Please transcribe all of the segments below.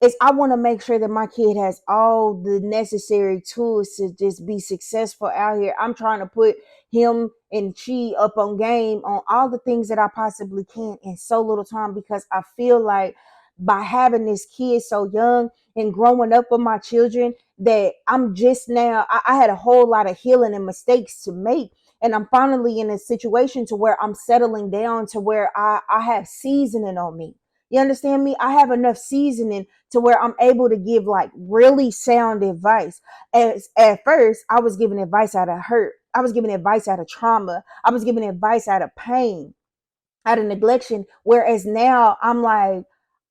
is I want to make sure that my kid has all the necessary tools to just be successful out here. I'm trying to put him and she up on game on all the things that I possibly can in so little time, because I feel like by having this kid so young and growing up with my children, that I'm just now, I had a whole lot of healing and mistakes to make. And I'm finally in a situation to where I'm settling down to where I have seasoning on me. You understand me? I have enough seasoning to where I'm able to give like really sound advice. As at first, I was giving advice out of hurt. I was giving advice out of trauma. I was giving advice out of pain, out of neglection. Whereas now I'm like,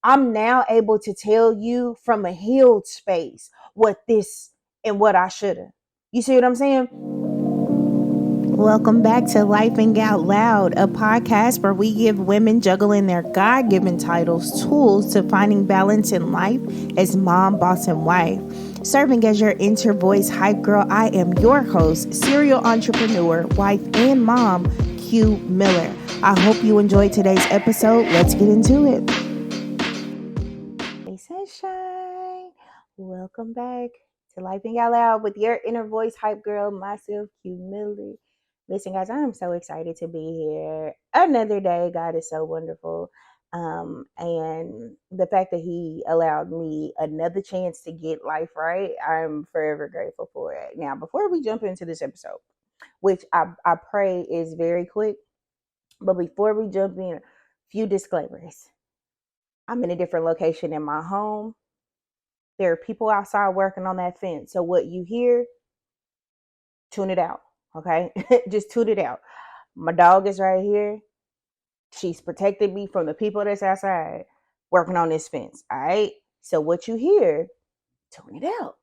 I'm now able to tell you from a healed space what this and what I should have. You see what I'm saying? Welcome back to Lifing Out Loud, a podcast where we give women juggling their God-given titles tools to finding balance in life as mom, boss, and wife. Serving as your inter-voice hype girl, I am your host, serial entrepreneur, wife, and mom, Q Miller. I hope you enjoyed today's episode. Let's get into it. Hey, sunshine. Welcome back to Lifing Out Loud with your inner voice hype girl, myself, Q Miller. Listen, guys, I am so excited to be here. Another day. God is so wonderful. And the fact that He allowed me another chance to get life right, I'm forever grateful for it. Now, before we jump into this episode, which I pray is very quick, but before we jump in, a few disclaimers. I'm in a different location in my home. There are people outside working on that fence. So what you hear, tune it out. Okay? Just tune it out. My dog is right here. She's protected me from the people that's outside working on this fence. All right. So what you hear, tune it out.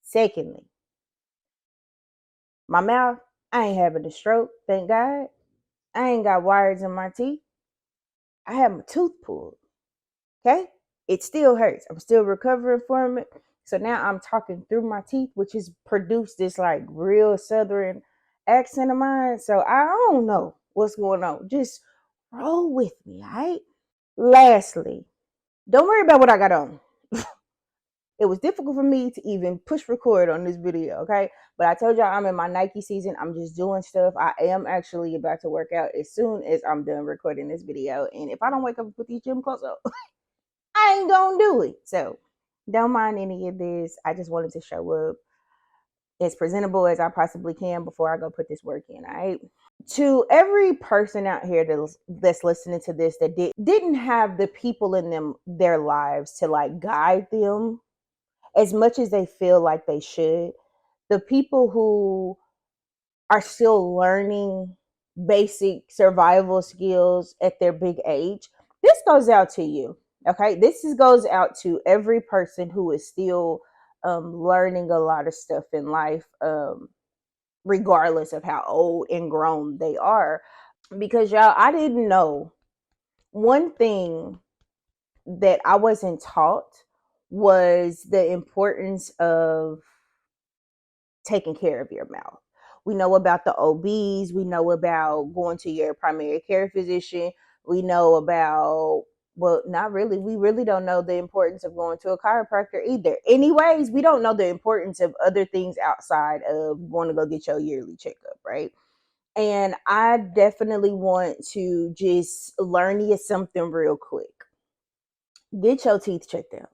Secondly, my mouth, I ain't having a stroke, thank God. I ain't got wires in my teeth. I had my tooth pulled. Okay. It still hurts. I'm still recovering from it. So now I'm talking through my teeth, which has produced this like real Southern accent of mine. So I don't know what's going on. Just roll with me, all right? Lastly, don't worry about what I got on. It was difficult for me to even push record on this video, okay? But I told y'all I'm in my Nike season. I'm just doing stuff. I am actually about to work out as soon as I'm done recording this video. And if I don't wake up and put these gym clothes on, I ain't gonna do it. So don't mind any of this. I just wanted to show up as presentable as I possibly can before I go put this work in, all right? To every person out here that's listening to this that didn't have the people in their lives to like guide them as much as they feel like they should, the people who are still learning basic survival skills at their big age, this goes out to you. Okay, goes out to every person who is still learning a lot of stuff in life, regardless of how old and grown they are. Because y'all, I didn't know one thing that I wasn't taught was the importance of taking care of your mouth. We know about the OBs. We know about going to your primary care physician. We know about, well, not really. We really don't know the importance of going to a chiropractor either. Anyways, we don't know the importance of other things outside of going to go get your yearly checkup, right? And I definitely want to just learn you something real quick. Get your teeth checked out.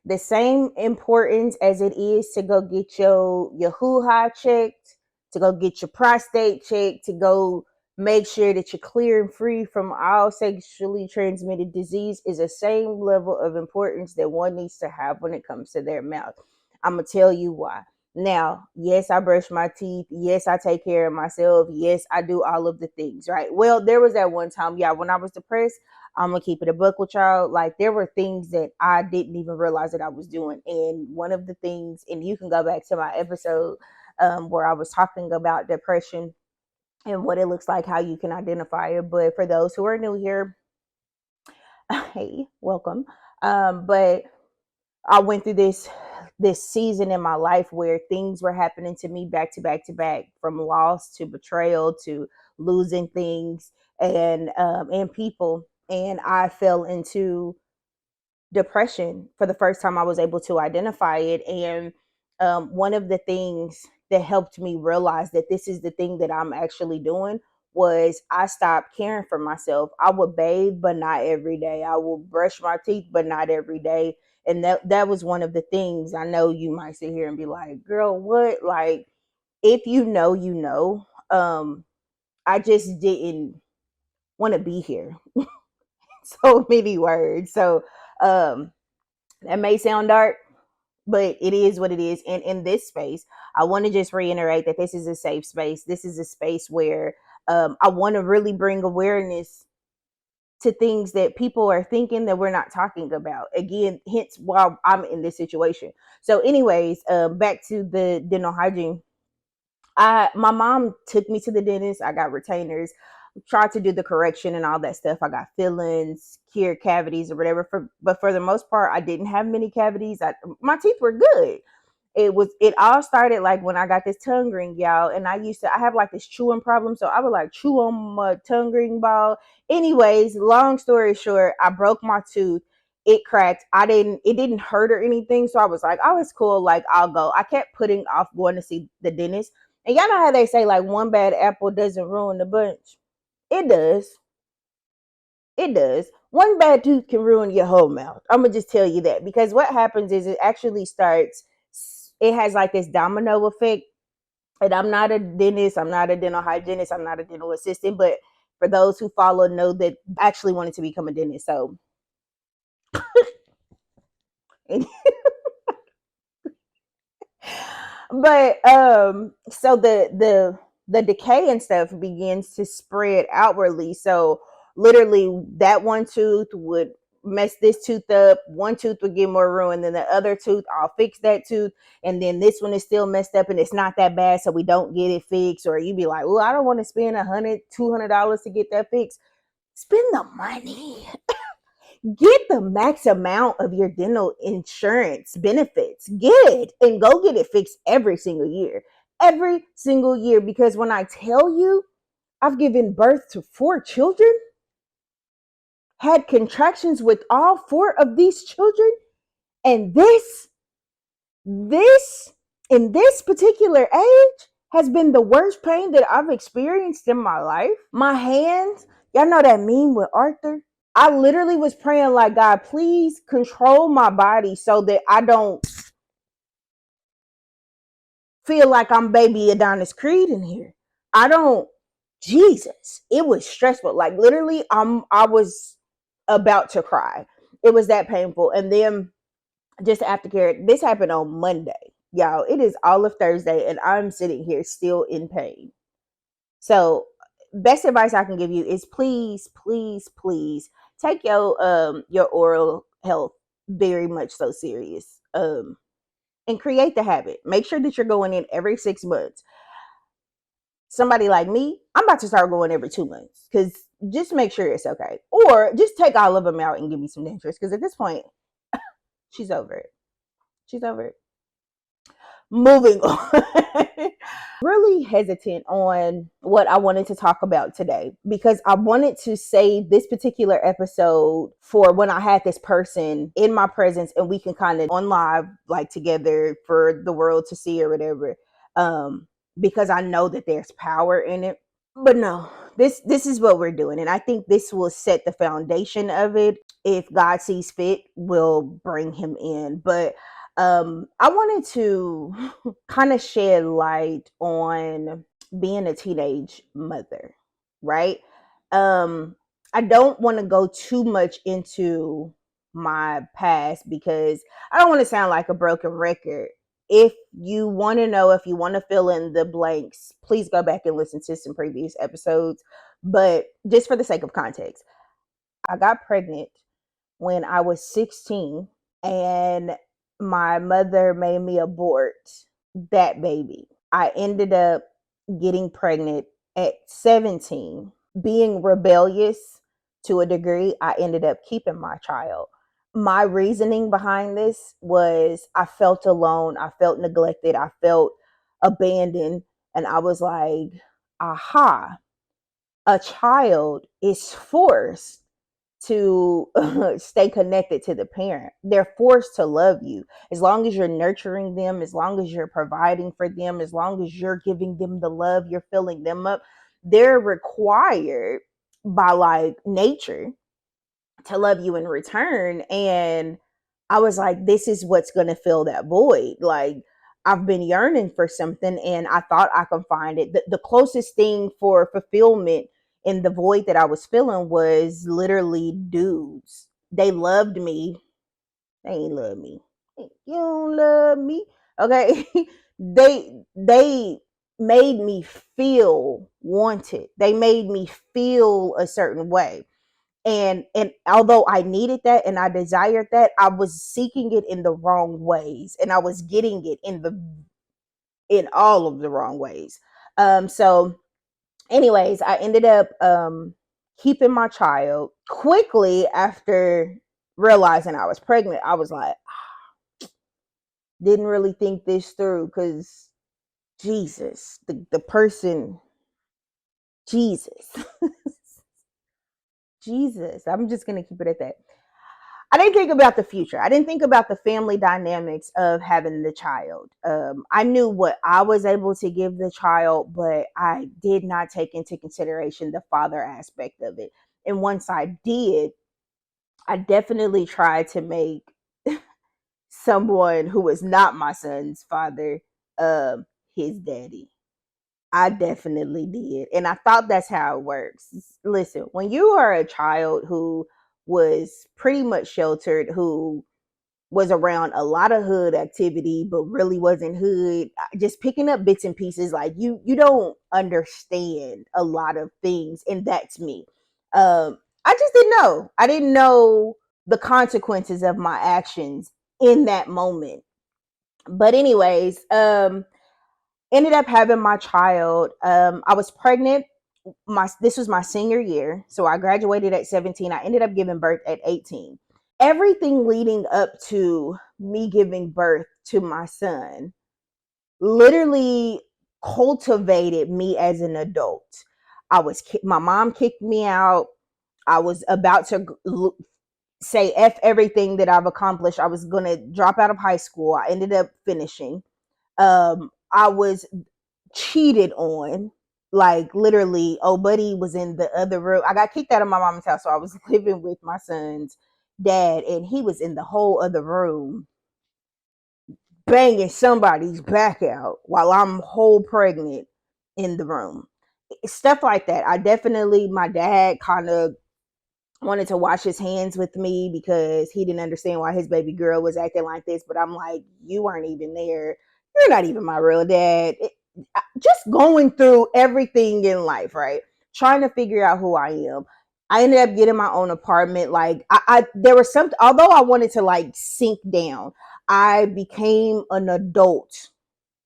The same importance as it is to go get your hoo-ha checked, to go get your prostate checked, to go make sure that you're clear and free from all sexually transmitted disease, is the same level of importance that one needs to have when it comes to their mouth. I'm going to tell you why. Now, yes, I brush my teeth. Yes, I take care of myself. Yes, I do all of the things, right? Well, there was that one time, yeah, when I was depressed, I'm gonna keep it a buck with y'all. Like, there were things that I didn't even realize that I was doing. And one of the things, and you can go back to my episode where I was talking about depression and what it looks like, how you can identify it. But for those who are new here, hey, welcome. But I went through this season in my life where things were happening to me back to back to back, from loss to betrayal to losing things and people. And I fell into depression for the first time I was able to identify it. And one of the things that helped me realize that this is the thing that I'm actually doing was I stopped caring for myself. I would bathe, but not every day. I would brush my teeth, but not every day. And that was one of the things. I know you might sit here and be like, girl, what? Like, if you know, you know. I just didn't want to be here. So many words. So um that may sound dark, but it is what it is. And in this space, I want to just reiterate that this is a safe space. This is a space where I want to really bring awareness to things that people are thinking that we're not talking about. Again, hence why I'm in this situation. So, anyways, back to the dental hygiene. My mom took me to the dentist. I got retainers, tried to do the correction and all that stuff. I got fillings, cured cavities or whatever. But for the most part, I didn't have many cavities. My teeth were good. It all started like when I got this tongue ring, y'all. And I have like this chewing problem. So I would like chew on my tongue ring ball. Anyways, long story short, I broke my tooth. It cracked. It didn't hurt or anything. So I was like, oh, it's cool. Like, I'll go. I kept putting off going to see the dentist. And y'all know how they say like one bad apple doesn't ruin the bunch. It does. It does. One bad tooth can ruin your whole mouth. I'm gonna just tell you that, because what happens is it actually starts. It has like this domino effect. And I'm not a dentist. I'm not a dental hygienist. I'm not a dental assistant. But for those who follow, know that I actually wanted to become a dentist. So but so the decay and stuff begins to spread outwardly. So literally that one tooth would mess this tooth up, one tooth would get more ruined than the other tooth. I'll fix that tooth, and then this one is still messed up and it's not that bad, so we don't get it fixed. Or you be like, well, I don't want to spend $100-$200 to get that fixed. Spend the money. Get the max amount of your dental insurance benefits. Get it and go get it fixed every single year. Every single year. Because when I tell you, I've given birth to 4 children, had contractions with all 4 of these children, and this, in this particular age, has been the worst pain that I've experienced in my life. My hands, y'all know that meme with Arthur? I literally was praying like, God, please control my body so that I don't feel like I'm baby Adonis Creed in here. I don't, Jesus, it was stressful. Like literally, I was about to cry. It was that painful. And then just aftercare, this happened on Monday. Y'all, it is all of Thursday and I'm sitting here still in pain. So best advice I can give you is please, please, please take your oral health very much so serious. And create the habit. Make sure that you're going in every 6 months. Somebody like me, I'm about to start going every 2 months, because just make sure it's okay. Or just take all of them out and give me some dentures, because at this point, she's over it. She's over it. Moving on. Really hesitant on what I wanted to talk about today, because I wanted to save this particular episode for when I had this person in my presence and we can kind of on live like together for the world to see or whatever. Because I know that there's power in it. But no, this is what we're doing, and I think this will set the foundation of it. If God sees fit, we'll bring him in. But I wanted to kind of shed light on being a teenage mother, right? I don't want to go too much into my past because I don't want to sound like a broken record. If you want to know, if you want to fill in the blanks, please go back and listen to some previous episodes. But just for the sake of context, I got pregnant when I was 16, and my mother made me abort that baby. I ended up getting pregnant at 17. Being rebellious to a degree, I ended up keeping my child. My reasoning behind this was I felt alone, I felt neglected, I felt abandoned, and I was like, aha, a child is forced to stay connected to the parent. They're forced to love you. As long as you're nurturing them, as long as you're providing for them, as long as you're giving them the love, you're filling them up, they're required by like nature to love you in return. And I was like, this is what's going to fill that void. Like, I've been yearning for something and I thought I could find it. The closest thing for fulfillment in the void that I was feeling was literally dudes. They loved me. They ain't love me. You don't love me. Okay. they made me feel wanted. They made me feel a certain way. And although I needed that and I desired that, I was seeking it in the wrong ways, and I was getting it in all of the wrong ways. So anyways, I ended up keeping my child. Quickly after realizing I was pregnant, I was like, didn't really think this through, because Jesus, the person, Jesus. Jesus, I'm just gonna keep it at that. I didn't think about the future. I didn't think about the family dynamics of having the child. I knew what I was able to give the child, but I did not take into consideration the father aspect of it. And once I did, I definitely tried to make someone who was not my son's father his daddy. I definitely did. And I thought that's how it works. Listen, when you are a child who was pretty much sheltered, who was around a lot of hood activity, but really wasn't hood, just picking up bits and pieces, like you don't understand a lot of things. And that's me. I just didn't know. I didn't know the consequences of my actions in that moment. But anyways, ended up having my child. I was pregnant. This was my senior year, so I graduated at 17. I ended up giving birth at 18. Everything leading up to me giving birth to my son literally cultivated me as an adult. My mom kicked me out. I was about to say F everything that I've accomplished. I was going to drop out of high school. I ended up finishing. I was cheated on. Like, literally, oh, buddy was in the other room. I got kicked out of my mom's house, so I was living with my son's dad, and he was in the whole other room banging somebody's back out while I'm whole pregnant in the room. Stuff like that. My dad kind of wanted to wash his hands with me because he didn't understand why his baby girl was acting like this. But I'm like, you weren't even there. You're not even my real dad. Just going through everything in life, right? Trying to figure out who I am. I ended up getting my own apartment. Like, there was something, although I wanted to like sink down, I became an adult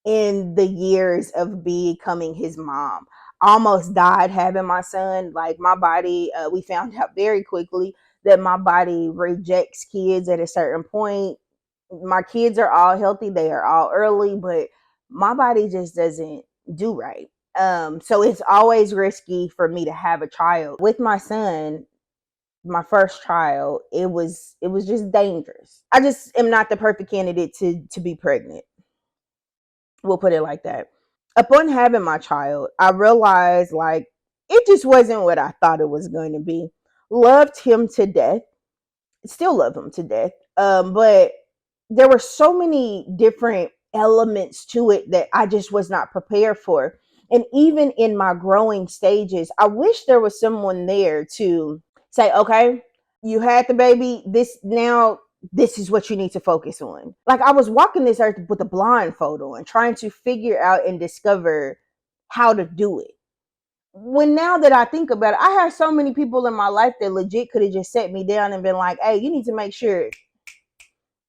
in the years of becoming his mom. Almost died having my son. Like, my body, we found out very quickly that my body rejects kids at a certain point. My kids are all healthy, they are all early, but my body just doesn't do right. So it's always risky for me to have a child. With my son, my first child, it was just dangerous. I just am not the perfect candidate to be pregnant. We'll put it like that. Upon having my child, I realized like it just wasn't what I thought it was going to be. Loved him to death, still love him to death. But there were so many different elements to it that I just was not prepared for. And even in my growing stages, I wish there was someone there to say, okay, you had the baby, this is what you need to focus on. Like, I was walking this earth with a blindfold on, trying to figure out and discover how to do it. When now that I think about it, I had so many people in my life that legit could have just set me down and been like, hey, you need to make sure.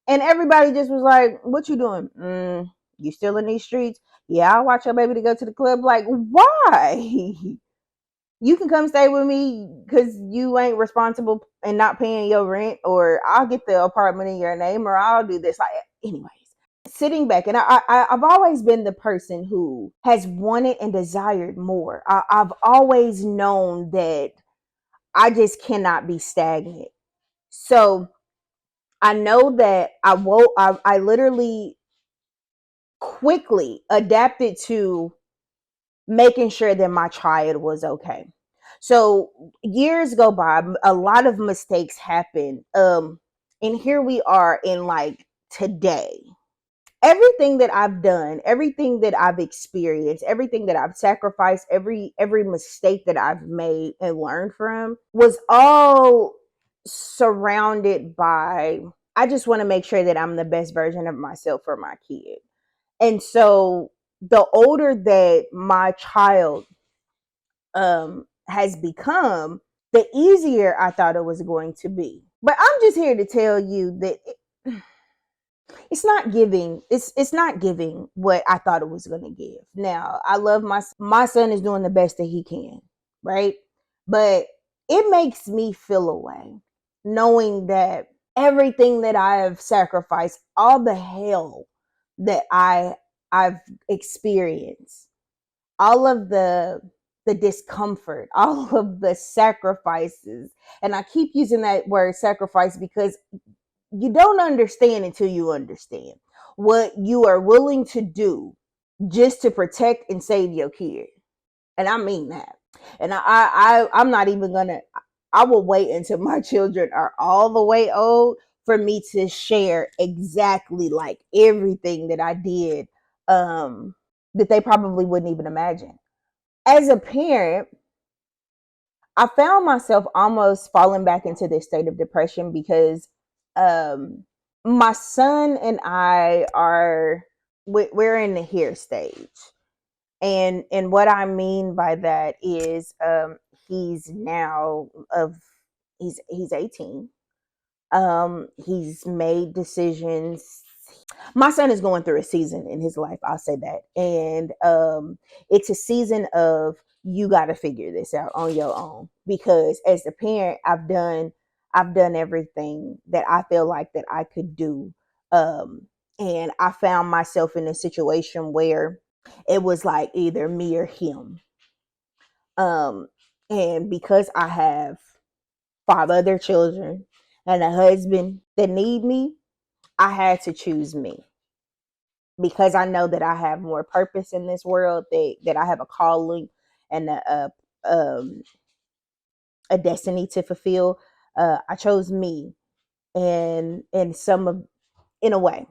And everybody just was like, what you doing? You still in these streets? Yeah, I'll watch your baby to go to the club. Like, why? You can come stay with me because you ain't responsible and not paying your rent, or I'll get the apartment in your name, or I'll do this. Like, anyways, sitting back, and I've always been the person who has wanted and desired more. I've always known that I just cannot be stagnant. So I know that I literally quickly adapted to making sure that my child was okay. So years go by, a lot of mistakes happen. And here we are in like today. Everything that I've done, everything that I've experienced, everything that I've sacrificed, every mistake that I've made and learned from was all surrounded by, I just want to make sure that I'm the best version of myself for my kid. And so the older that my child has become, the easier I thought it was going to be. But I'm just here to tell you that it's not giving. It's not giving what I thought it was going to give. Now, I love my son is doing the best that he can, right? But it makes me feel away knowing that everything that I have sacrificed, all the hell that I've experienced, all of the discomfort, all of the sacrifices. And I keep using that word sacrifice because you don't understand until you understand what you are willing to do just to protect and save your kid. And I mean that. And I'm not even gonna, I will wait until my children are all the way old for me to share exactly like everything that I did, that they probably wouldn't even imagine. As a parent, I found myself almost falling back into this state of depression because um, my son and I are we're in the here stage, and what I mean by that is he's now of he's 18. He's made decisions. My son is going through a season in his life, I'll say that. And it's a season of you got to figure this out on your own, because as a parent, I've done everything that I feel like that I could do. And I found myself in a situation where it was like either me or him. Um and because I have 5 other children and a husband that need me, I had to choose me, because I know that I have more purpose in this world, that I have a calling and a destiny to fulfill. I chose me, and some of, in a way,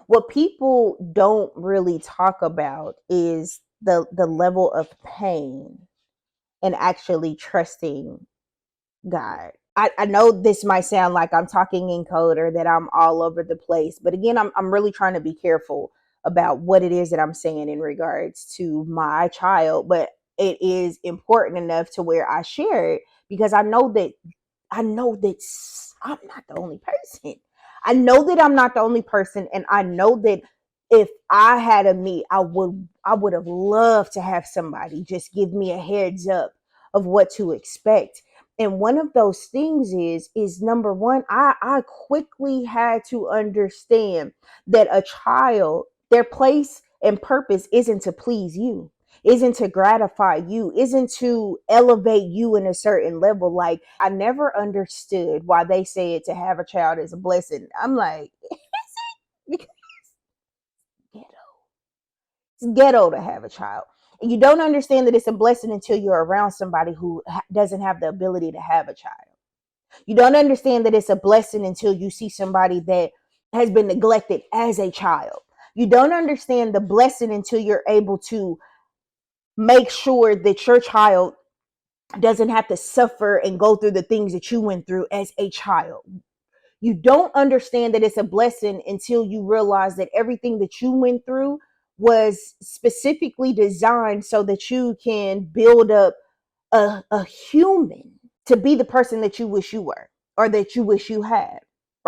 what people don't really talk about is the level of pain and actually trusting God. I know this might sound like I'm talking in code or that I'm all over the place, but again, I'm really trying to be careful about what it is that I'm saying in regards to my child, but it is important enough to where I share it, because I know that I'm not the only person. I know that I'm not the only person, and I know that if I had a me, I would have loved to have somebody just give me a heads up of what to expect. And one of those things is number one, I quickly had to understand that a child, their place and purpose isn't to please you, isn't to gratify you, isn't to elevate you in a certain level. Like, I never understood why they said to have a child is a blessing. I'm like, because it's ghetto to have a child. And you don't understand that it's a blessing until you're around somebody who doesn't have the ability to have a child. You don't understand that it's a blessing until you see somebody that has been neglected as a child. You don't understand the blessing until you're able to make sure that your child doesn't have to suffer and go through the things that you went through as a child. You don't understand that it's a blessing until you realize that everything that you went through was specifically designed so that you can build up a human to be the person that you wish you were or that you wish you had,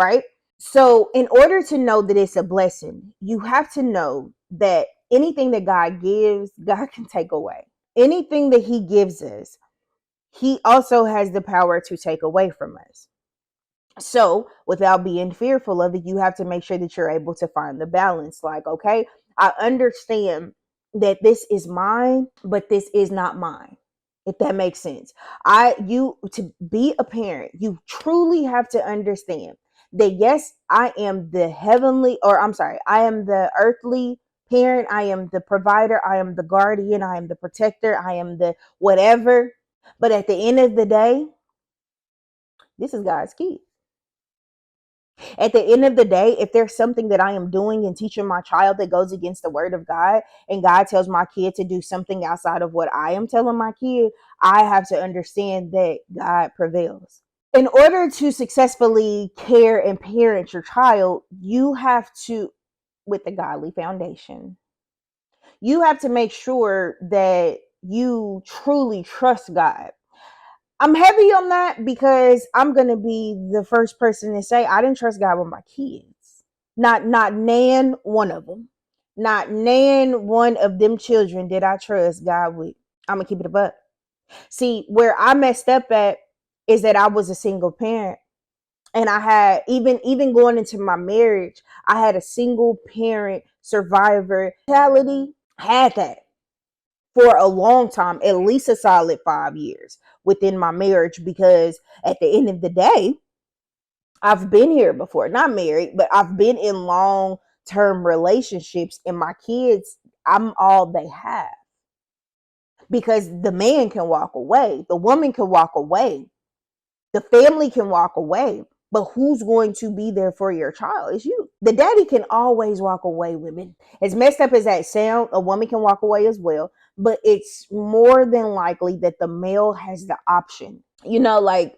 right? So, in order to know that it's a blessing, you have to know that anything that God gives, God can take away. Anything that He gives us, He also has the power to take away from us. So, without being fearful of it, you have to make sure that you're able to find the balance. Like, okay, I understand that this is mine, but this is not mine. if that makes sense. You to be a parent, you truly have to understand that yes, I am the heavenly, or I'm sorry, I am the earthly parent, I am the provider, I am the guardian, I am the protector, I am the whatever. But at the end of the day, this is God's kid. At the end of the day, if there's something that I am doing and teaching my child that goes against the word of God, and God tells my kid to do something outside of what I am telling my kid, I have to understand that God prevails. In order to successfully care and parent your child, you have to, with the godly foundation, you have to make sure that you truly trust God. I'm heavy on that because I'm gonna be the first person to say I didn't trust God with my kids. Not nan one of them. Not nan one of them children did I trust God with. I'm gonna keep it a buck. See, where I messed up at is that I was a single parent. And I had even going into my marriage, I had a single parent survivor mentality. Had that for a long time, at least a solid 5 years within my marriage, because at the end of the day, I've been here before, not married, but I've been in long term relationships, and my kids, I'm all they have. Because the man can walk away, the woman can walk away, the family can walk away, but who's going to be there for your child is you. The daddy can always walk away, women. As messed up as that sound, a woman can walk away as well, but it's more than likely that the male has the option. You know, like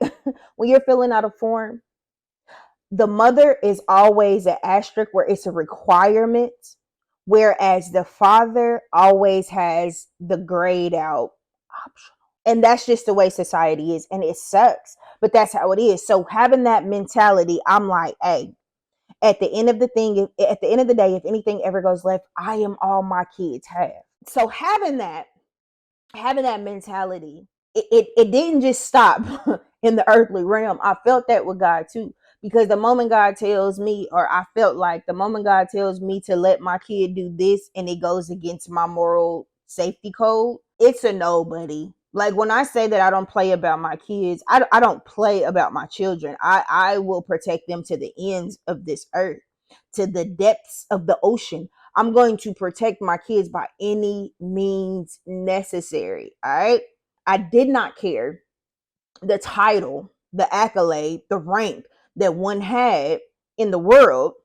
when you're filling out a form, the mother is always an asterisk where it's a requirement, whereas the father always has the grayed out option. And that's just the way society is, and it sucks, but that's how it is. So having that mentality, I'm like, hey, at the end of the thing, at the end of the day, if anything ever goes left, I am all my kids have. So having that mentality, it didn't just stop in the earthly realm. I felt that with God too. Because the moment God tells me, or I felt like the moment God tells me to let my kid do this and it goes against my moral safety code, it's a no, buddy. Like when I say that I don't play about my kids, I don't play about my children. I will protect them to the ends of this earth, to the depths of the ocean. I'm going to protect my kids by any means necessary. All right. I did not care the title, the accolade, the rank that one had in the world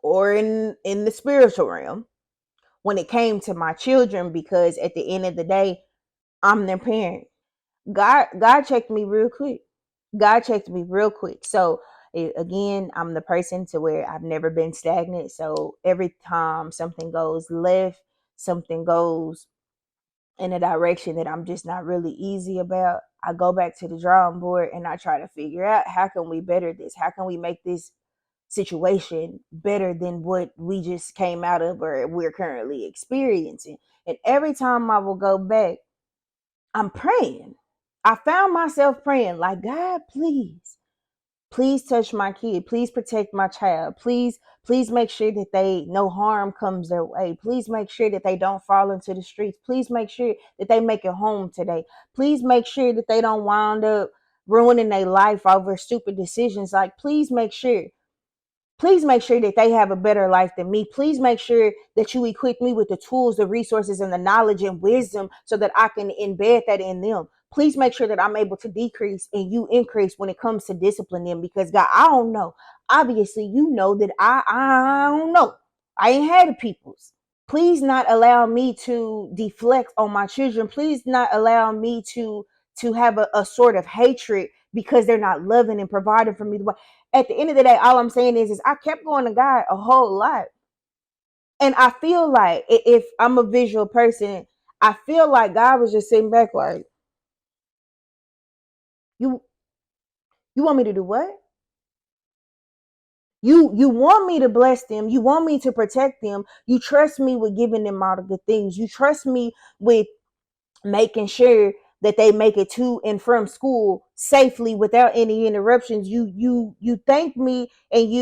or in the spiritual realm when it came to my children, because at the end of the day, I'm their parent. God checked me real quick. God checked me real quick. So again, I'm the person to where I've never been stagnant. So every time something goes left, something goes in a direction that I'm just not really easy about, I go back to the drawing board and I try to figure out how can we better this? How can we make this situation better than what we just came out of or we're currently experiencing? And every time I will go back, I'm praying. I found myself praying like, God, please touch my kid. Please protect my child. Please make sure that no harm comes their way. Please make sure that they don't fall into the streets. Please make sure that they make it home today. Please make sure that they don't wind up ruining their life over stupid decisions. Like, please make sure that they have a better life than me. Please make sure that you equip me with the tools, the resources, and the knowledge and wisdom so that I can embed that in them. Please make sure that I'm able to decrease and you increase when it comes to discipline them. Because God, I don't know. Obviously, you know that I don't know. I ain't had the peoples. Please not allow me to deflect on my children. Please not allow me to have a sort of hatred because they're not loving and providing for me. At the end of the day, all I'm saying is I kept going to God a whole lot. And I feel like if I'm a visual person, I feel like God was just sitting back like, you you want me to do what? You want me to bless them. You want me to protect them. You trust me with giving them all the good things. You trust me with making sure that they make it to and from school safely without any interruptions. You thank me, and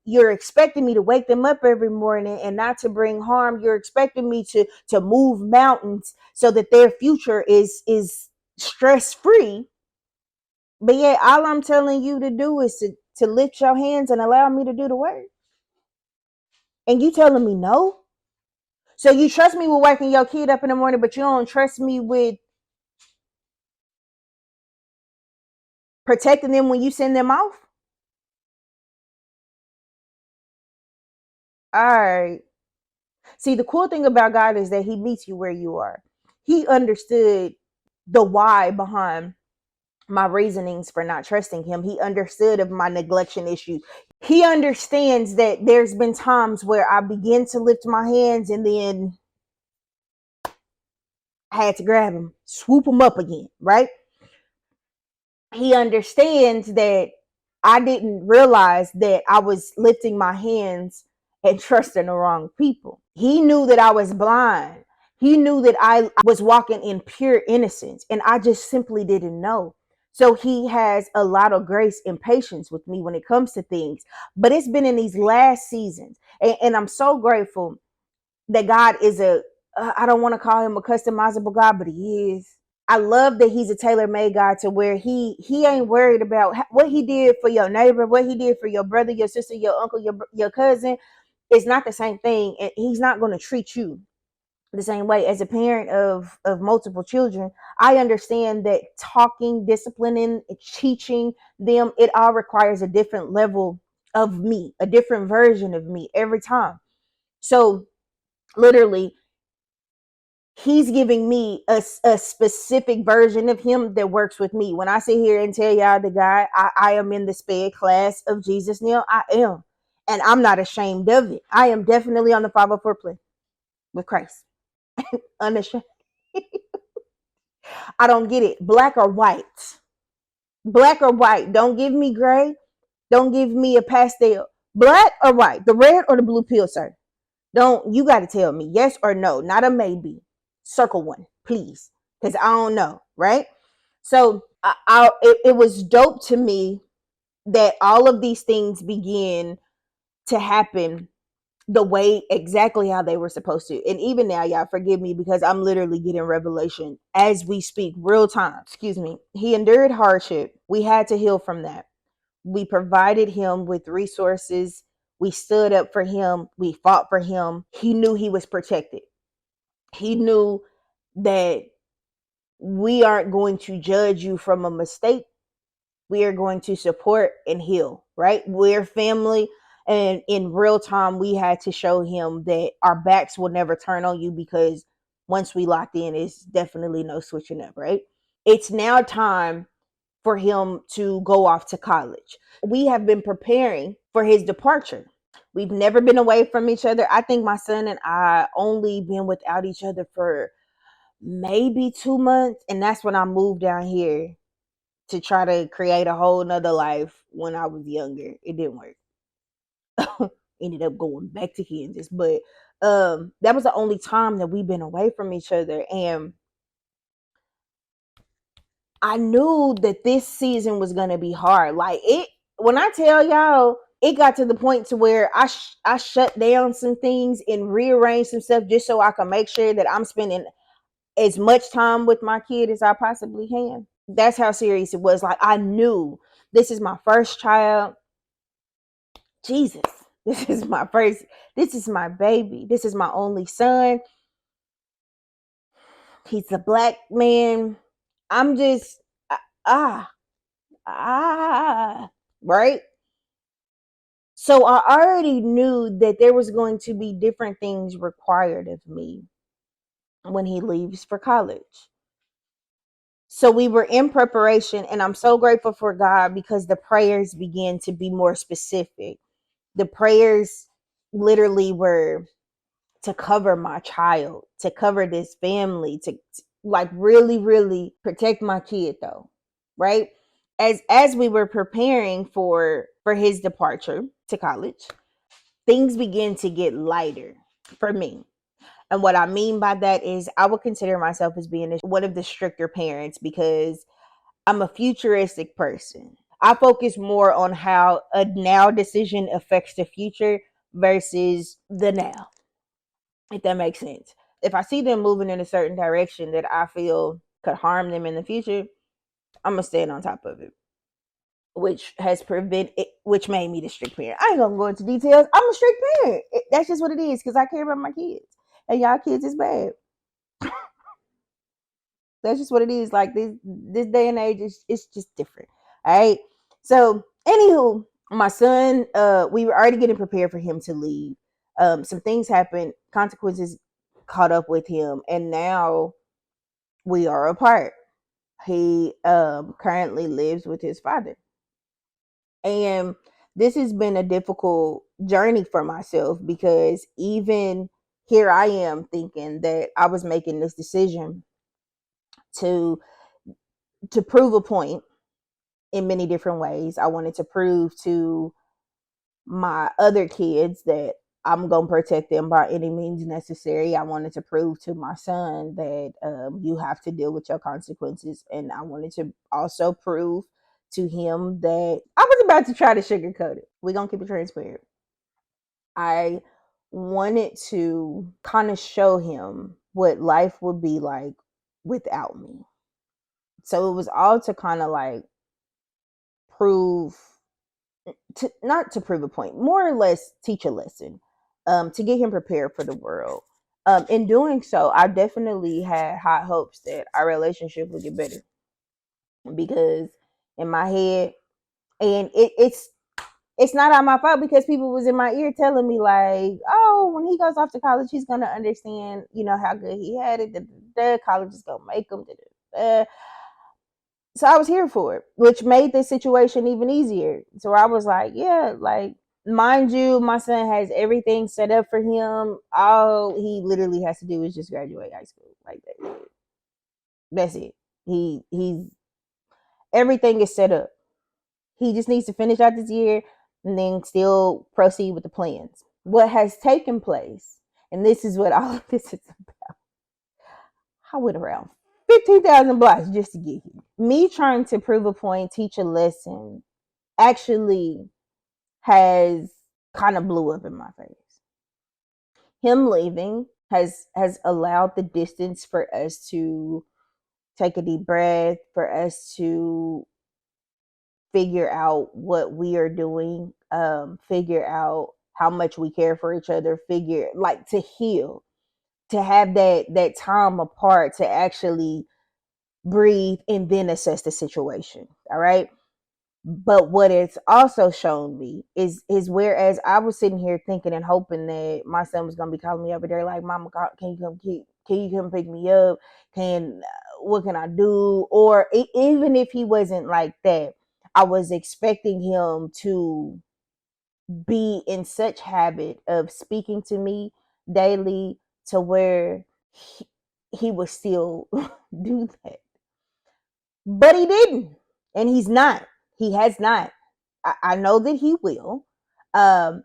you're expecting me to wake them up every morning and not to bring harm. You're expecting me to move mountains so that their future is stress free. But yeah, all I'm telling you to do is to lift your hands and allow me to do the work. And you telling me no? So you trust me with waking your kid up in the morning, but you don't trust me with protecting them when you send them off? All right. See, the cool thing about God is that he meets you where you are. He understood the why behind my reasonings for not trusting him. He understood of my neglection issues. He understands that there's been times where I begin to lift my hands and then I had to grab him, swoop him up again, right? He understands that I didn't realize that I was lifting my hands and trusting the wrong people. He knew that I was blind. He knew that I was walking in pure innocence, and I just simply didn't know. So he has a lot of grace and patience with me when it comes to things. But it's been in these last seasons, and I'm so grateful that God is I don't want to call him a customizable God, but he is. I love that he's a tailor-made God to where he ain't worried about what he did for your neighbor, what he did for your brother, your sister, your uncle, your cousin. It's not the same thing, and he's not going to treat you the same way. As a parent of multiple children, I understand that talking, disciplining, teaching them, it all requires a different level of me, a different version of me every time. So literally, he's giving me a specific version of him that works with me. When I sit here and tell y'all the guy, I am in the sped class of Jesus now, I am. And I'm not ashamed of it. I am definitely on the 504 plan with Christ. Unashamed. I don't get it. Black or white. Black or white. Don't give me gray. Don't give me a pastel. Black or white. The red or the blue pill, sir. Don't, you got to tell me yes or no, not a maybe. Circle one, please, because I don't know, right? So it was dope to me that all of these things begin to happen the way exactly how they were supposed to. And even now, y'all forgive me because I'm literally getting revelation as we speak, real time. Excuse me. He endured hardship. We had to heal from that. We provided him with resources. We stood up for him. We fought for him. He knew he was protected. He knew that we aren't going to judge you from a mistake. We are going to support and heal, right? We're family. And in real time, we had to show him that our backs will never turn on you, because once we locked in, it's definitely no switching up, right? It's now time for him to go off to college. We have been preparing for his departure. We've never been away from each other. I think my son and I only been without each other for maybe 2 months. And that's when I moved down here to try to create a whole nother life when I was younger. It didn't work. Ended up going back to Kansas. But that was the only time that we've been away from each other. And I knew that this season was gonna be hard. Like it, when I tell y'all, it got to the point to where I shut down some things and rearranged some stuff just so I can make sure that I'm spending as much time with my kid as I possibly can. That's how serious it was. Like I knew this is my first child. Jesus, this is my first. This is my baby. This is my only son. He's a black man. I'm just ah right. So I already knew that there was going to be different things required of me when he leaves for college. So we were in preparation, and I'm so grateful for God because the prayers began to be more specific. The prayers literally were to cover my child, to cover this family, to like really, really protect my kid though, right? As we were preparing for his departure to college, things began to get lighter for me. And what I mean by that is I would consider myself as being one of the stricter parents because I'm a futuristic person. I focus more on how a now decision affects the future versus the now, if that makes sense. If I see them moving in a certain direction that I feel could harm them in the future, I'm gonna stand on top of it, which made me the strict parent. I ain't gonna go into details. I'm a strict parent. That's just what it is because I care about my kids, and y'all kids is bad. That's just what it is. Like this day and age, it's just different. All right. So, anywho, my son, we were already getting prepared for him to leave. Some things happened, consequences caught up with him, and now we are apart. He currently lives with his father. And this has been a difficult journey for myself because even here I am thinking that I was making this decision to prove a point in many different ways. I wanted to prove to my other kids that I'm going to protect them by any means necessary. I wanted to prove to my son that you have to deal with your consequences. And I wanted to also prove to him that I was about to try to sugarcoat it. We're going to keep it transparent. I wanted to kind of show him what life would be like without me. So it was all to kind of like prove to not to prove a point, more or less teach a lesson, to get him prepared for the world. In doing so, I definitely had high hopes that our relationship would get better because in my head, and it's not on my fault because people was in my ear telling me like, oh, when he goes off to college, he's gonna understand, how good he had it. The college is gonna make him. So I was here for it, which made this situation even easier. So I was like, yeah, like mind you, my son has everything set up for him. All he literally has to do is just graduate high school. Like that's it. He's everything is set up. He just needs to finish out this year and then still proceed with the plans. What has taken place, and this is what all of this is about. I went around 15,000 blocks just to get here. Me trying to prove a point, teach a lesson, actually has kind of blew up in my face. Him leaving has allowed the distance for us to take a deep breath, for us to figure out what we are doing, figure out how much we care for each other, figure like to heal, to have that time apart to actually breathe and then assess the situation. All right. But what it's also shown me is whereas I was sitting here thinking and hoping that my son was gonna be calling me over there like, "Mama, can you come pick me up? What can I do?" Or even if he wasn't like that, I was expecting him to be in such habit of speaking to me daily to where he would still do that. But he didn't, and he's not. He has not. I know that he will. Um,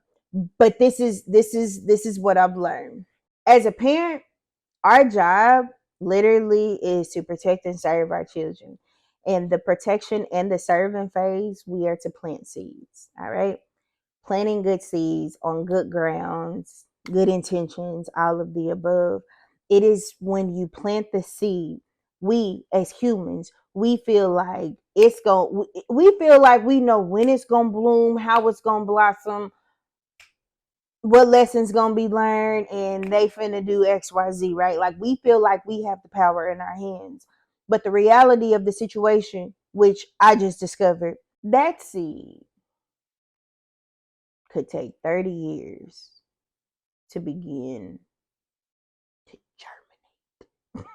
but this is what I've learned. As a parent, our job literally is to protect and serve our children. And the protection and the serving phase, we are to plant seeds. All right. Planting good seeds on good grounds, good intentions, all of the above. It is when you plant the seed, we as humans, we feel like we feel like we know when it's gonna bloom, how it's gonna blossom, what lessons gonna be learned, and they finna do XYZ, right? Like we feel like we have the power in our hands. But the reality of the situation, which I just discovered, that seed could take 30 years to begin to germinate.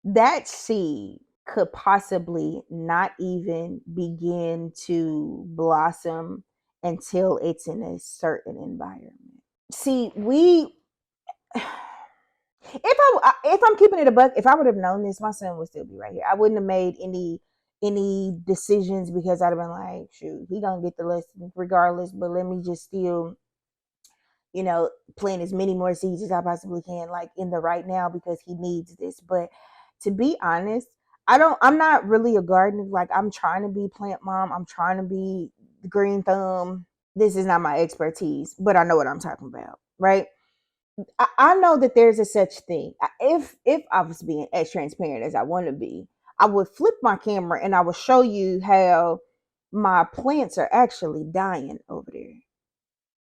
That seed could possibly not even begin to blossom until it's in a certain environment. See, if I'm keeping it a buck, if I would have known this, my son would still be right here. I wouldn't have made any decisions because I'd have been like, shoot, he gonna get the lesson regardless. But let me just still, plant as many more seeds as I possibly can, like in the right now, because he needs this. But to be honest, I'm not really a gardener. Like, I'm trying to be plant mom. I'm trying to be the green thumb. This is not my expertise, but I know what I'm talking about, right? I know that there's a such thing. If I was being as transparent as I want to be, I would flip my camera and I would show you how my plants are actually dying over there.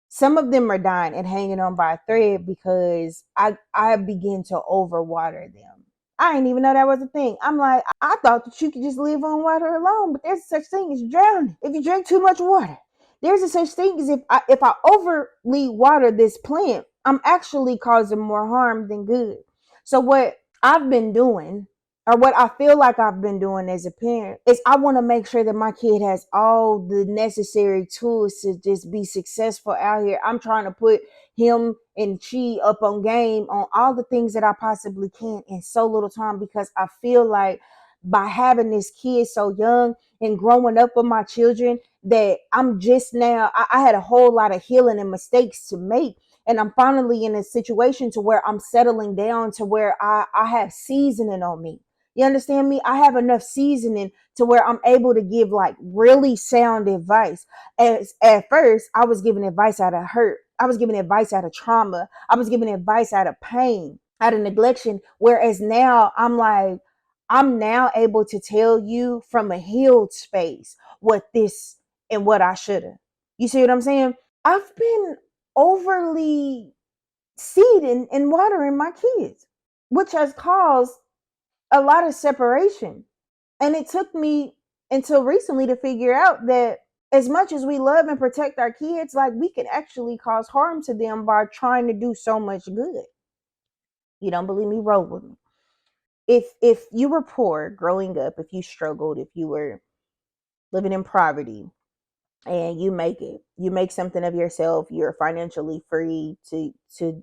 Some of them are dying and hanging on by a thread because I begin to overwater them. I didn't even know that was a thing. I'm like, I thought that you could just live on water alone, but there's such thing as drowning if you drink too much water. There's a such thing as if I overly water this plant, I'm actually causing more harm than good. So what I've been doing, or what I feel like I've been doing as a parent, is I want to make sure that my kid has all the necessary tools to just be successful out here. I'm trying to put him and she up on game on all the things that I possibly can in so little time, because I feel like by having this kid so young and growing up with my children, that I'm just now, I had a whole lot of healing and mistakes to make. And I'm finally in a situation to where I'm settling down to where I have seasoning on me. You understand me? I have enough seasoning to where I'm able to give like really sound advice. As at first, I was giving advice out of hurt. I was giving advice out of trauma. I was giving advice out of pain, out of neglection. Whereas now I'm like, I'm now able to tell you from a healed space what this and what I should have. You see what I'm saying? I've been overly seeding and watering my kids, which has caused a lot of separation. And it took me until recently to figure out that as much as we love and protect our kids, like, we can actually cause harm to them by trying to do so much good. You don't believe me? Roll with me. If you were poor growing up, if you struggled, if you were living in poverty, and you make something of yourself, you're financially free to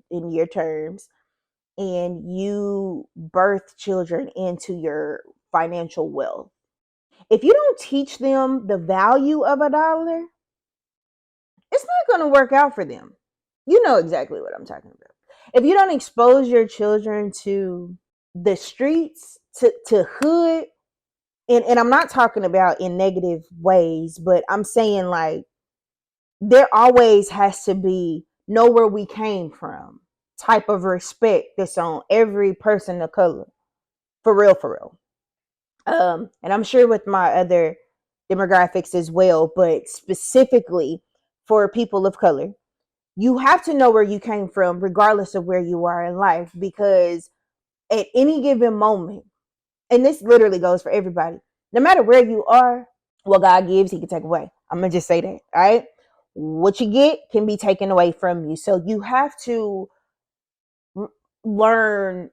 in your terms, and you birth children into your financial wealth. If you don't teach them the value of a dollar, it's not going to work out for them. You know exactly what I'm talking about. If you don't expose your children to the streets, to hood, and I'm not talking about in negative ways, but I'm saying, like, there always has to be know where we came from type of respect that's on every person of color. For real, for real. And I'm sure with my other demographics as well, but specifically for people of color, you have to know where you came from, regardless of where you are in life, because at any given moment, and this literally goes for everybody, no matter where you are, what God gives, He can take away. I'm gonna just say that, all right? What you get can be taken away from you. So you have to learn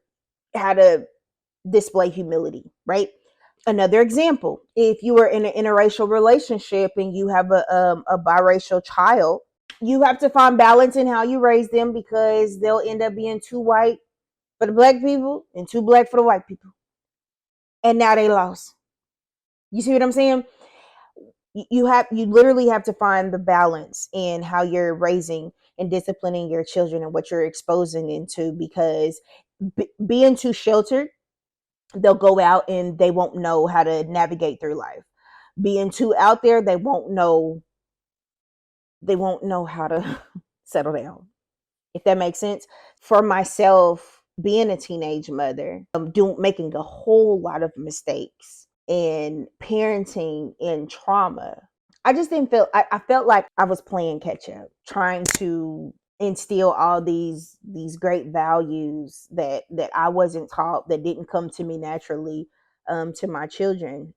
how to display humility, right? Another example, if you are in an interracial relationship and you have a biracial child, you have to find balance in how you raise them, because they'll end up being too white for the black people and too black for the white people. And now they lost. You see what I'm saying? You literally have to find the balance in how you're raising and disciplining your children and what you're exposing into, because being too sheltered, they'll go out and they won't know how to navigate through life. Being too out there, they won't know how to settle down, if that makes sense. For myself, being a teenage mother, making a whole lot of mistakes and parenting in trauma, I just didn't feel, I felt like I was playing catch up, trying to instill all these great values that I wasn't taught, that didn't come to me naturally, to my children.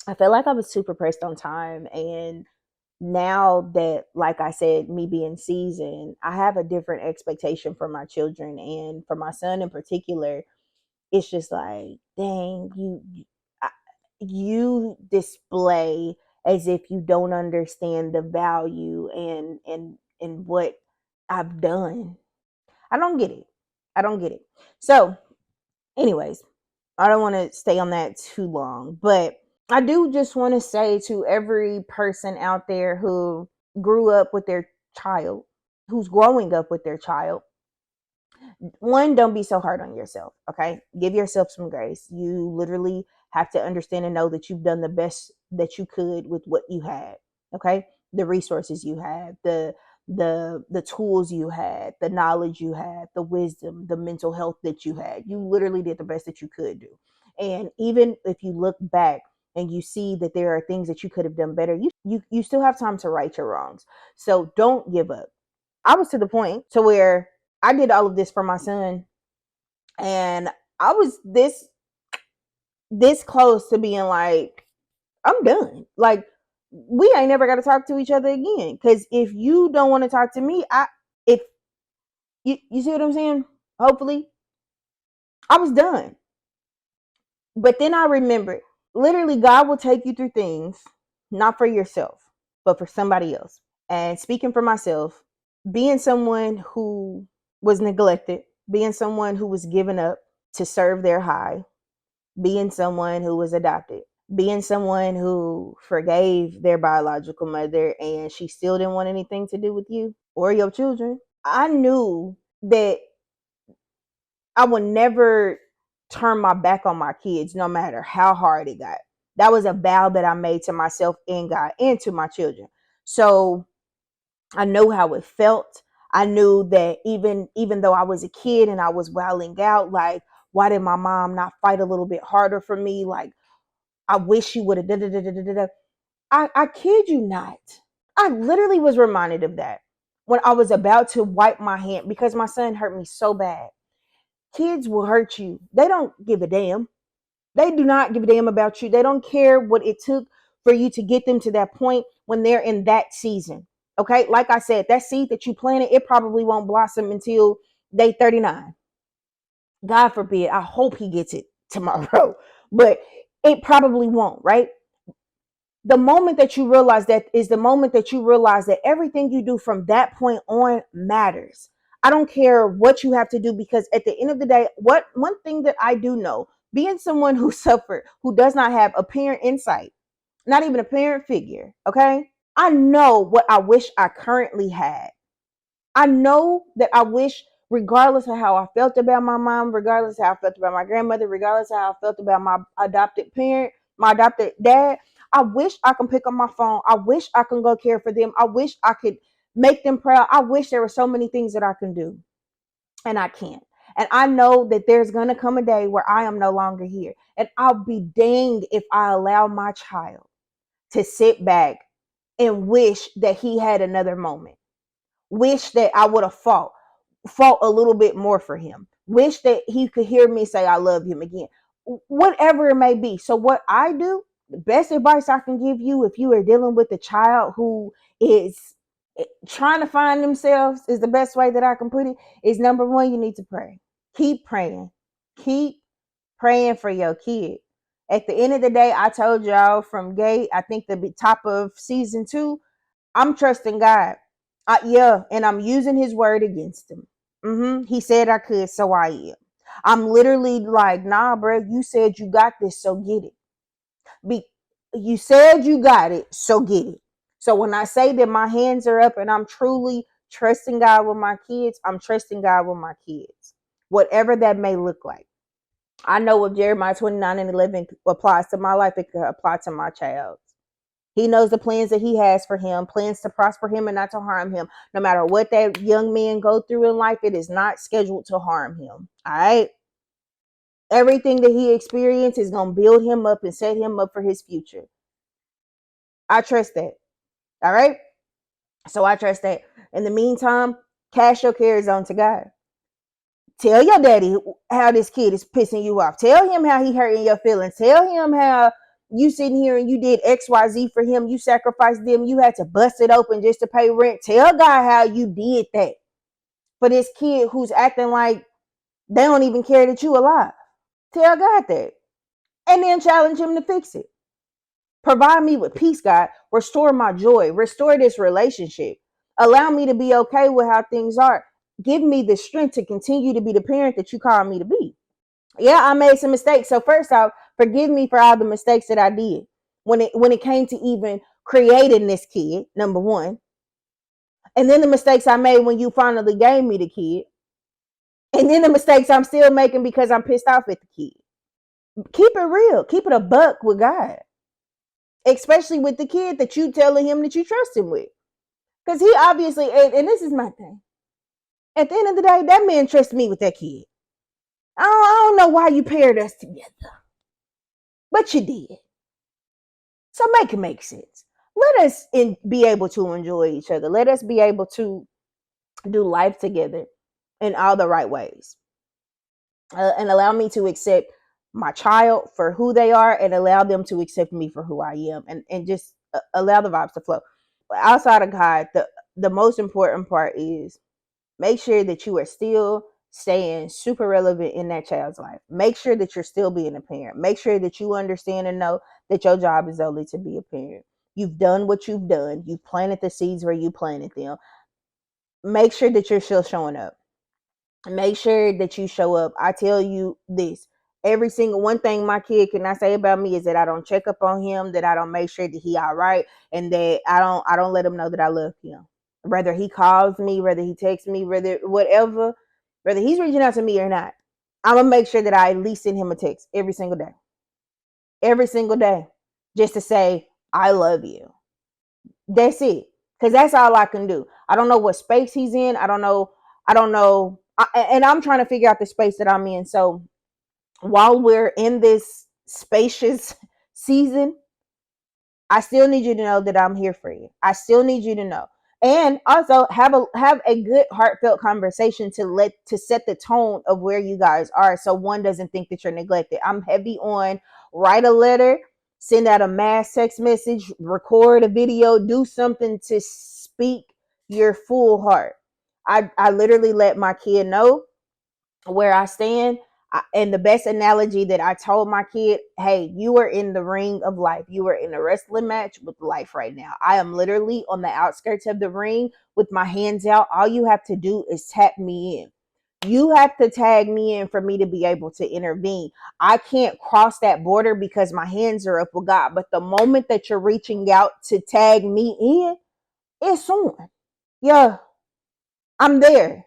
I felt like I was super pressed on time. And now that, like I said, me being seasoned, I have a different expectation for my children, and for my son in particular. It's just like, dang, you display as if you don't understand the value and what I've done. I don't get it. I don't get it. So, anyways, I don't want to stay on that too long, but I do just want to say to every person out there who grew up with their child, who's growing up with their child, one, don't be so hard on yourself. Okay, give yourself some grace. You literally have to understand and know that you've done the best that you could with what you had. Okay, the resources you had, the tools you had, the knowledge you had, the wisdom, the mental health that you had. You literally did the best that you could do. And even if you look back and you see that there are things that you could have done better, you still have time to right your wrongs. So don't give up. I was to the point to where I did all of this for my son, and I was this close to being like, I'm done. Like, we ain't never got to talk to each other again. Because if you don't want to talk to me, if you see what I'm saying, hopefully, I was done. But then I remembered, literally, God will take you through things not for yourself, but for somebody else. And speaking for myself, being someone who was neglected, being someone who was given up to serve their high, being someone who was adopted, being someone who forgave their biological mother and she still didn't want anything to do with you or your children. I knew that I would never turn my back on my kids no matter how hard it got. That was a vow that I made to myself and God and to my children. So I know how it felt. I knew that even though I was a kid and I was wilding out, like, why did my mom not fight a little bit harder for me? Like, I wish she would have. Da, da, da, da, da, da. I kid you not. I literally was reminded of that when I was about to wipe my hand because my son hurt me so bad. Kids will hurt you. They don't give a damn. They do not give a damn about you. They don't care what it took for you to get them to that point when they're in that season. Okay. Like I said, that seed that you planted, it probably won't blossom until day 39. God forbid. I hope he gets it tomorrow, but it probably won't, right? The moment that you realize that is the moment that you realize that everything you do from that point on matters. I don't care what you have to do because at the end of the day, what one thing that I do know, being someone who suffered, who does not have a parent insight, not even a parent figure, okay? I know what I wish I currently had. I know that I wish, regardless of how I felt about my mom, regardless of how I felt about my grandmother, regardless of how I felt about my adopted parent, my adopted dad, I wish I can pick up my phone. I wish I can go care for them. I wish I could make them proud. I wish there were so many things that I can do, and I can't. And I know that there's going to come a day where I am no longer here. And I'll be danged if I allow my child to sit back and wish that he had another moment. Wish that I would have fought a little bit more for him. Wish that he could hear me say I love him again. Whatever it may be. So what I do, the best advice I can give you if you are dealing with a child who is trying to find themselves, is the best way that I can put it, is number one, you need to pray. Keep praying. Keep praying for your kid. At the end of the day, I told y'all from gate, I think the top of season 2, I'm trusting God. Yeah, and I'm using his word against him. He said I could, so I am. I'm literally like, nah, bro, you said you got this, so get it. Be You said you got it, so get it. So when I say that my hands are up and I'm truly trusting God with my kids, I'm trusting God with my kids. Whatever that may look like. I know if Jeremiah 29:11 applies to my life, it could apply to my child. He knows the plans that he has for him, plans to prosper him and not to harm him. No matter what that young man go through in life, it is not scheduled to harm him. All right. Everything that he experiences is going to build him up and set him up for his future. I trust that. All right. So I trust that. In the meantime, cast your cares on to God. Tell your daddy how this kid is pissing you off. Tell him how he hurting your feelings. Tell him how you sitting here and you did XYZ for him. You sacrificed them. You had to bust it open just to pay rent. Tell God how you did that for this kid who's acting like they don't even care that you alive. Tell God that. And then challenge him to fix it. Provide me with peace, God. Restore my joy. Restore this relationship. Allow me to be okay with how things are. Give me the strength to continue to be the parent that you call me to be. Yeah, I made some mistakes. So first off, forgive me for all the mistakes that I did when it came to even creating this kid, number one. And then the mistakes I made when you finally gave me the kid. And then the mistakes I'm still making because I'm pissed off at the kid. Keep it real. Keep it a buck with God. Especially with the kid that you telling him that you trust him with. Because he obviously, and this is my thing. At the end of the day, that man trusts me with that kid. I don't know why you paired us together, but you did. So make it make sense. Let us be able to enjoy each other. Let us be able to do life together in all the right ways, and allow me to accept my child for who they are, and allow them to accept me for who I am, and just allow the vibes to flow. Outside of God, the most important part is make sure that you are still staying super relevant in that child's life. Make sure that you're still being a parent. Make sure that you understand and know that your job is only to be a parent. You've done what you've done. You've planted the seeds where you planted them. Make sure that you're still showing up. Make sure that you show up. I tell you this. Every single one thing my kid cannot say about me is that I don't check up on him, that I don't make sure that he all right, and that I don't let him know that I love him. Whether he calls me, whether he texts me, whether whatever, whether he's reaching out to me or not, I'm gonna make sure that I at least send him a text every single day, just to say I love you. That's it, because that's all I can do. I don't know what space he's in. I don't know. And I'm trying to figure out the space that I'm in. So while we're in this spacious season, I still need you to know that I'm here for you. I still need you to know. And also have a good heartfelt conversation to set the tone of where you guys are, so one doesn't think that you're neglected. I'm heavy on write a letter, send out a mass text message, record a video, do something to speak your full heart. I literally let my kid know where I stand. And the best analogy that I told my kid, hey, you are in the ring of life. You are in a wrestling match with life right now. I am literally on the outskirts of the ring with my hands out. All you have to do is tap me in. You have to tag me in for me to be able to intervene. I can't cross that border because my hands are up with God. But the moment that you're reaching out to tag me in, it's on. Yeah, I'm there.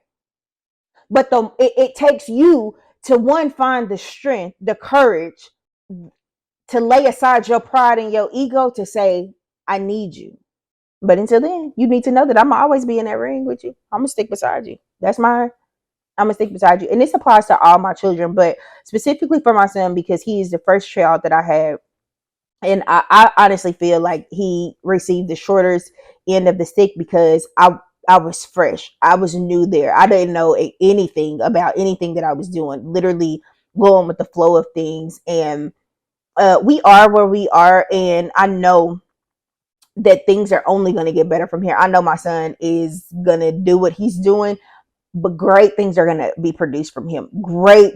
But it takes you to one, find the strength, the courage to lay aside your pride and your ego to say, I need you. But until then, you need to know that I'm always be in that ring with you. I'm gonna stick beside you. That's mine. I'm gonna stick beside you. And this applies to all my children, but specifically for my son, because he is the first child that I had. And I honestly feel like he received the shortest end of the stick because I was fresh. I was new there. I didn't know anything about anything that I was doing. Literally going with the flow of things. And we are where we are, and I know that things are only going to get better from here. I know my son is going to do what he's doing, but great things are going to be produced from him. Great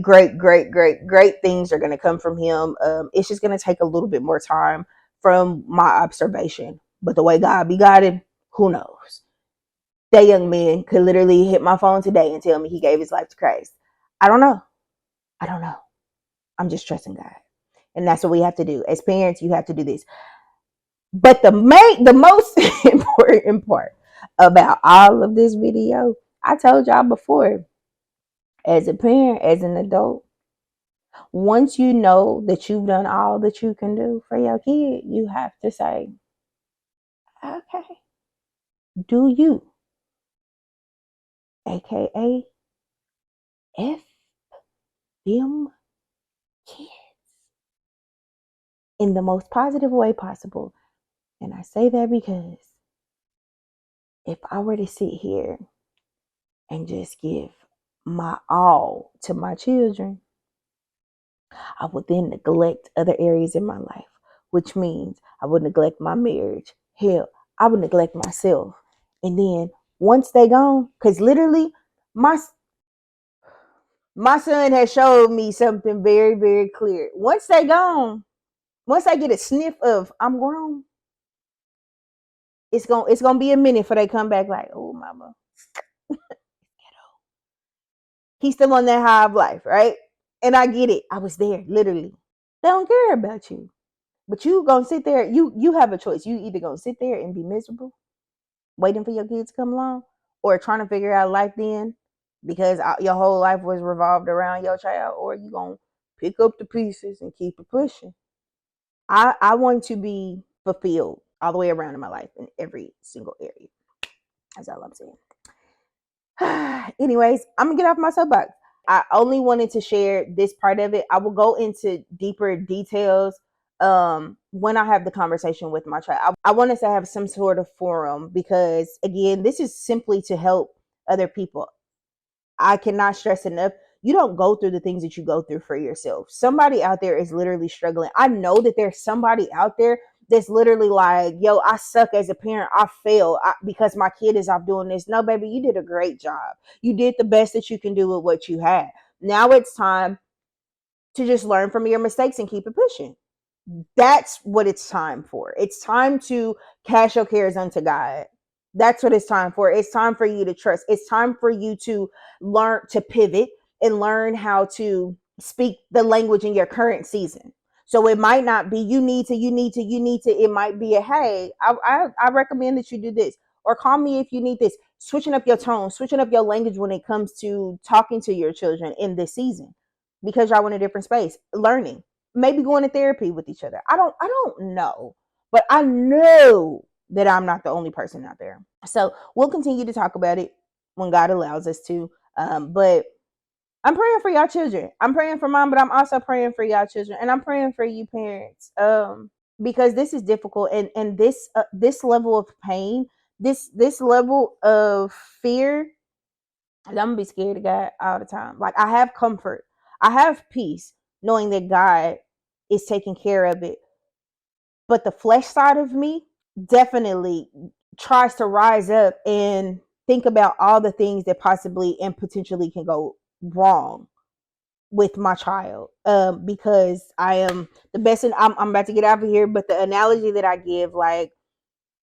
things are going to come from him. It's just going to take a little bit more time from my observation. But the way God be guided, who knows? That young man could literally hit my phone today and tell me he gave his life to Christ. I don't know. I don't know. I'm just trusting God. And that's what we have to do. As parents, you have to do this. But the most important part about all of this video, I told y'all before, as a parent, as an adult, once you know that you've done all that you can do for your kid, you have to say, okay, do you, aka F them kids, in the most positive way possible. And I say that because if I were to sit here and just give my all to my children, I would then neglect other areas in my life, which means I would neglect my marriage. Hell, I would neglect myself. And then once they gone, because literally my my son has showed me something very, very clear. Once they gone, once I get a sniff of I'm grown, it's gonna be a minute before they come back like, oh mama, he's still on that high of life, right? And I get it. I was there, literally. They don't care about you. But you gonna sit there, you have a choice. You either gonna sit there and be miserable, waiting for your kids to come along, or trying to figure out life then because your whole life was revolved around your child, or you gonna pick up the pieces and keep it pushing. I want to be fulfilled all the way around in my life in every single area. That's all I'm saying. Anyways, I'm gonna get off my soapbox. I only wanted to share this part of it. I will go into deeper details when I have the conversation with my child. I want us to have some sort of forum because, again, this is simply to help other people. I cannot stress enough. You don't go through the things that you go through for yourself. Somebody out there is literally struggling. I know that there's somebody out there that's literally like, yo, I suck as a parent. I fail because my kid is off doing this. No, baby, you did a great job. You did the best that you can do with what you had. Now it's time to just learn from your mistakes and keep it pushing. That's what it's time for. It's time to cast your cares unto God. That's what it's time for. It's time for you to trust. It's time for you to learn to pivot and learn how to speak the language in your current season. So it might not be you need to. It might be a hey, I recommend that you do this, or call me if you need this. Switching up your tone, switching up your language when it comes to talking to your children in this season, because y'all in a different space, learning, maybe going to therapy with each other. I don't know, but I know that I'm not the only person out there. So we'll continue to talk about it when God allows us to. But I'm praying for y'all children. I'm praying for mine, but I'm also praying for y'all children, and I'm praying for you parents. Because this is difficult, and this level of pain, this level of fear, I'm gonna be scared of God all the time. Like, I have comfort, I have peace, knowing that God is taking care of it. But the flesh side of me definitely tries to rise up and think about all the things that possibly and potentially can go wrong with my child. Because I am the best, and I'm about to get out of here. But the analogy that I give, like,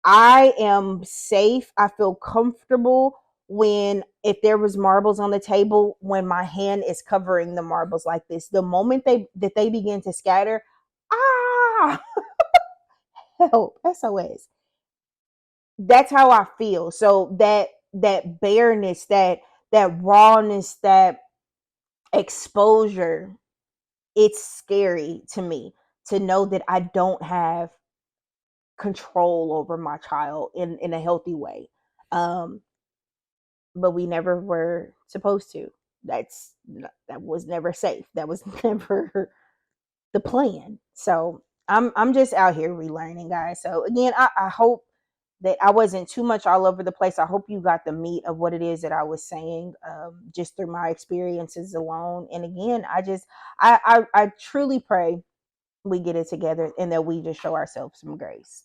I am safe. I feel comfortable when, if there was marbles on the table, when my hand is covering the marbles like this. The moment they begin to scatter, ah, help, SOS. That's how I feel. So that bareness, that rawness, that exposure, it's scary to me to know that I don't have control over my child in a healthy way. Um, but we never were supposed to. That was never safe. That was never the plan. So I'm just out here relearning, guys. So again, I hope that I wasn't too much all over the place. I hope you got the meat of what it is that I was saying, just through my experiences alone. And again, I truly pray we get it together and that we just show ourselves some grace.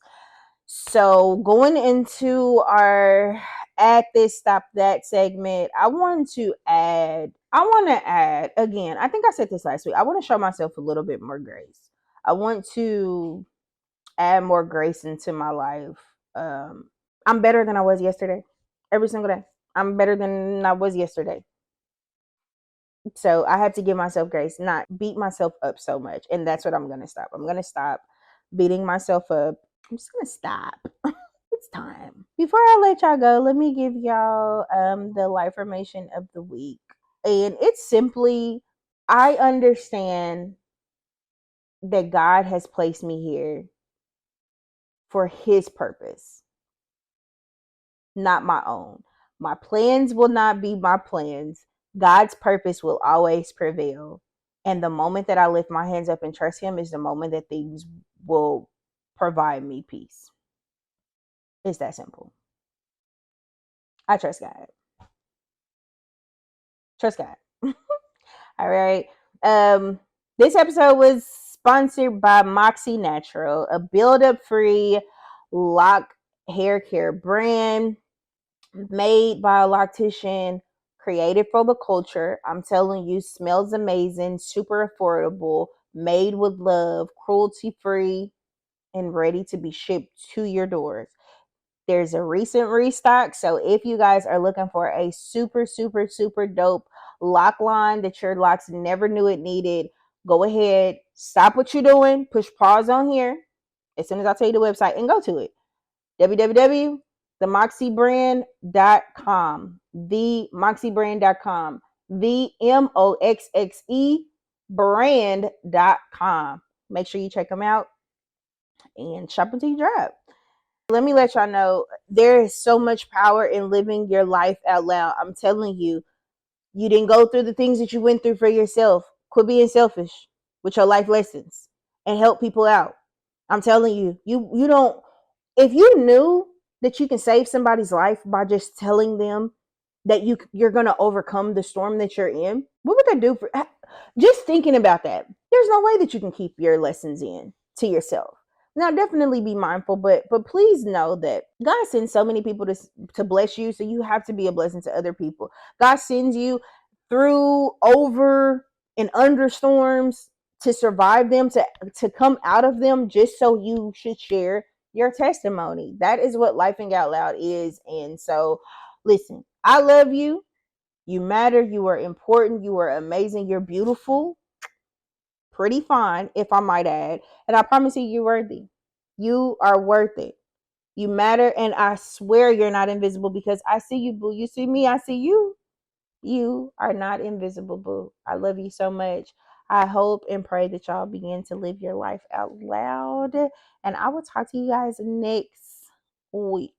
So going into our add this, stop that segment, I want to add again, I think I said this last week, I want to show myself a little bit more grace. I want to add more grace into my life. I'm better than I was yesterday. Every single day. I'm better than I was yesterday. So I had to give myself grace, not beat myself up so much. And that's what I'm going to stop. I'm going to stop beating myself up. I'm just going to stop. It's time. Before I let y'all go, let me give y'all the LIFEFIRMATION of the week. And it's simply, I understand that God has placed me here for his purpose, not my own. My plans will not be my plans. God's purpose will always prevail. And the moment that I lift my hands up and trust him is the moment that things will provide me peace. It's that simple. I trust God. Trust God. All right. This episode was sponsored by Moxie Natural, a build-up free lock hair care brand made by a loctician, created for the culture. I'm telling you, smells amazing, super affordable, made with love, cruelty-free, and ready to be shipped to your doors. There's a recent restock, so if you guys are looking for a super, super, super dope lock line that your locks never knew it needed, go ahead, stop what you're doing, push pause on here as soon as I tell you the website, and go to it. www themoxiebrand.com, themoxiebrand.com, VMOXXE brand.com. Make sure you check them out and shop until you drop. Let me let y'all know there is so much power in living your life out loud. I'm telling you, you didn't go through the things that you went through for yourself. Quit being selfish with your life lessons and help people out. I'm telling you, you don't, if you knew that you can save somebody's life by just telling them that you're going to overcome the storm that you're in, what would that do for, just thinking about that? There's no way that you can keep your lessons in to yourself. Now definitely be mindful, but please know that God sends so many people to bless you, so you have to be a blessing to other people. God sends you through, over, and under storms to survive them, to come out of them, just so you should share your testimony. That is what Lifing Out Loud is. And so listen, I love you. You matter. You are important. You are amazing. You're beautiful. Pretty fine, if I might add. And I promise you, you're worthy. You are worth it. You matter. And I swear you're not invisible, because I see you, boo. You see me, I see you. You are not invisible, boo. I love you so much. I hope and pray that y'all begin to live your life out loud. And I will talk to you guys next week.